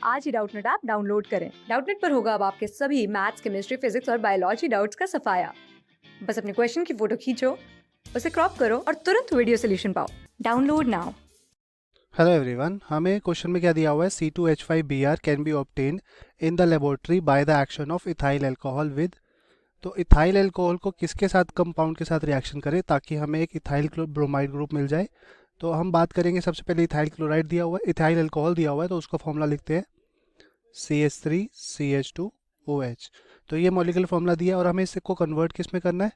आज ही Doubtnut app download करें। Doubtnut पर होगा अब आपके सभी मैथ्स, केमिस्ट्री, फिजिक्स और बायोलॉजी डाउट्स का सफाया। बस अपने क्वेश्चन की फोटो खींचो, उसे क्रॉप करो और तुरंत वीडियो सोल्यूशन पाओ। Download now. हेलो एवरीवन, हमें क्वेश्चन में क्या दिया हुआ है, C2H5Br can be obtained in the laboratory by the action of ethyl alcohol with. तो इथाइल अल्कोहल को किसके साथ, कंपाउंड के साथ रिएक्शन करें ताकि हमें एक इथाइल ब्रोमाइड ग्रुप मिल जाए। तो हम बात करेंगे सबसे पहले इथाइल क्लोराइड दिया हुआ है, इथाइल अल्कोहल दिया हुआ है, तो उसका फॉर्मूला लिखते हैं CH3CH2OH। तो ये मॉलिक्यूलर फॉर्मूला दिया है और हमें इसको कन्वर्ट किस में करना है,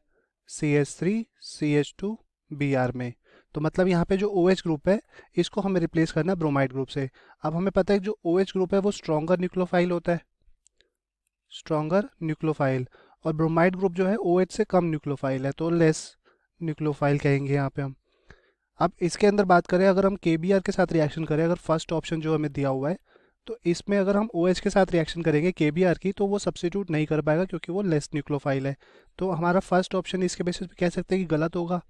CH3CH2Br में। तो मतलब यहाँ पे जो OH ग्रुप है इसको हमें रिप्लेस करना है ब्रोमाइड ग्रुप से। अब हमें पता है कि जो OH ग्रुप है वो स्ट्रॉन्गर न्यूक्लियोफाइल होता है, स्ट्रॉन्गर न्यूक्लियोफाइल, और ब्रोमाइड ग्रुप जो है OH से कम न्यूक्लियोफाइल है, तो लेस न्यूक्लियोफाइल कहेंगे यहाँ पे हम। अब इसके अंदर बात करें, अगर हम KBr के साथ रिएक्शन करें, अगर फर्स्ट ऑप्शन जो हमें दिया हुआ है, तो इसमें अगर हम OH के साथ रिएक्शन करेंगे KBr की, तो वो सब्स्टिट्यूट नहीं कर पाएगा क्योंकि वो लेस न्यूक्लियोफाइल है। तो हमारा फर्स्ट ऑप्शन इसके बेसिस पे कह सकते हैं कि गलत होगा।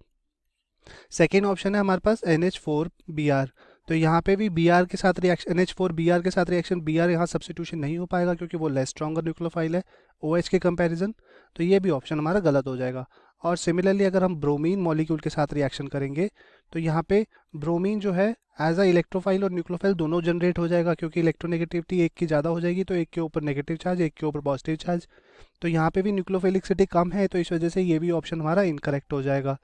सेकेंड ऑप्शन है हमारे पास NH4Br। तो यहाँ पे भी Br के साथ रिएक्शन, NH4Br के साथ रिएक्शन, Br यहाँ सब्स्टिट्यूशन नहीं हो पाएगा क्योंकि वो लेस स्ट्रॉन्गर न्यूक्लियोफाइल है OH के कंपैरिजन। तो ये भी ऑप्शन हमारा गलत हो जाएगा। और सिमिलरली अगर हम ब्रोमीन मॉलिक्यूल के साथ रिएक्शन करेंगे, तो यहाँ पे ब्रोमीन जो है एज अ इलेक्ट्रोफाइल और न्यूक्लियोफाइल दोनों जनरेट हो जाएगा क्योंकि इलेक्ट्रोनेगेटिविटी एक की ज़्यादा हो जाएगी, तो एक के ऊपर नेगेटिव चार्ज, एक के ऊपर पॉजिटिव चार्ज। तो यहाँ पे भी न्यूक्लियोफिलिसिटी कम है, तो इस वजह से ये भी ऑप्शन हमारा इनकरेक्ट हो जाएगा।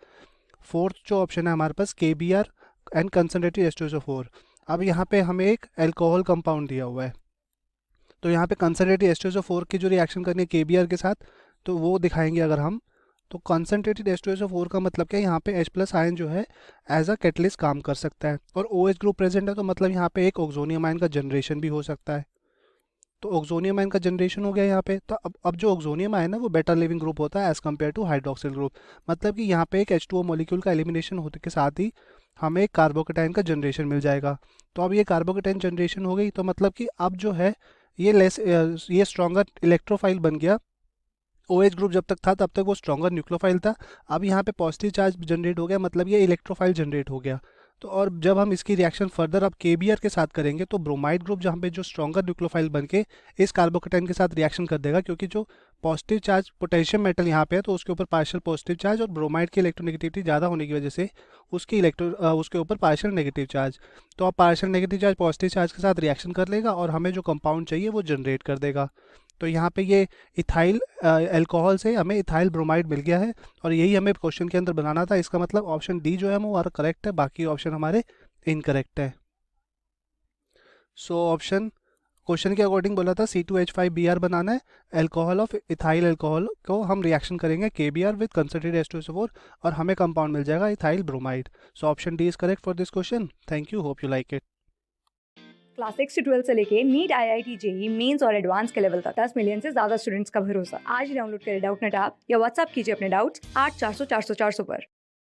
फोर्थ जो ऑप्शन है हमारे पास KBr एंड कंसनट्रेटेड H2SO4। अब यहाँ पे हमें एक अल्कोहल कंपाउंड दिया हुआ है, तो यहाँ पे कंसनट्रेटेड H2SO4 की जो रिएक्शन करनी है KBr के साथ, तो वो दिखाएंगे अगर हम। तो कंसनट्रेटेड H2SO4 का मतलब क्या है, यहाँ पे H+ आयन जो है एज अ कैटलिस्ट काम कर सकता है और OH ग्रुप प्रेजेंट है, तो मतलब यहाँ पे एक ऑक्सोनियम आयन का जनरेशन भी हो सकता है। तो ऑक्सोनियम आयन का जनरेशन हो गया यहाँ पे। तो अब जो ऑक्सोनियम आयन है वो बेटर लिविंग ग्रुप होता है as compare to hydroxyl group. मतलब कि यहाँ पे एक H2O मॉलिक्यूल का एलिमिनेशन होने के साथ ही हमें एक कार्बोकेटाइन का जनरेशन मिल जाएगा। तो अब ये कार्बोकेटाइन जनरेशन हो गई, तो मतलब कि अब जो है ये ये स्ट्रॉन्गर इलेक्ट्रोफाइल बन गया। OH ग्रुप जब तक था तब तक वो स्ट्रॉन्गर न्यूक्लियोफाइल था। अब यहाँ पे पॉजिटिव चार्ज जनरेट हो गया, मतलब ये इलेक्ट्रोफाइल जनरेट हो गया। तो और जब हम इसकी रिएक्शन फर्दर अब KBr के साथ करेंगे, तो ब्रोमाइड ग्रुप जहाँ पे जो स्ट्रॉन्गर न्यूक्लियोफाइल बन के इस कार्बोकेटाइन के साथ रिएक्शन कर देगा, क्योंकि जो पॉजिटिव चार्ज पोटेशियम मेटल यहाँ पे है तो उसके ऊपर पार्शियल पॉजिटिव चार्ज, और ब्रोमाइड की इलेक्ट्रोनेगेटिविटी ज़्यादा होने की वजह से उसके ऊपर पार्शियल नेगेटिव चार्ज। तो अब partial negative charge positive charge के साथ रिएक्शन कर लेगा और हमें जो कंपाउंड चाहिए वो जनरेट कर देगा। तो यहाँ पे ये इथाइल अल्कोहल से हमें इथाइल ब्रोमाइड मिल गया है, और यही हमें क्वेश्चन के अंदर बनाना था। इसका मतलब ऑप्शन डी जो है वो हमारा करेक्ट है, बाकी ऑप्शन हमारे इनकरेक्ट है। सो ऑप्शन क्वेश्चन के अकॉर्डिंग बोला था C2H5Br बनाना है, अल्कोहल ऑफ इथाइल अल्कोहल को हम रिएक्शन करेंगे KBr विद कंसनट्रेटेड H2SO4 और हमें कंपाउंड मिल जाएगा ethyl bromide. So option D is correct for this question. Thank you, hope you like it. Class 6 से 12 से लेके नीट, IIT, JEE मेंस और एडवांस के लेवल तक 10 मिलियन से ज्यादा स्टूडेंट्स का भरोसा। आज ही डाउनलोड करें डाउटनेट ऐप या व्हाट्सएप कीजिए अपने डाउट्स 8400 400 400 पर।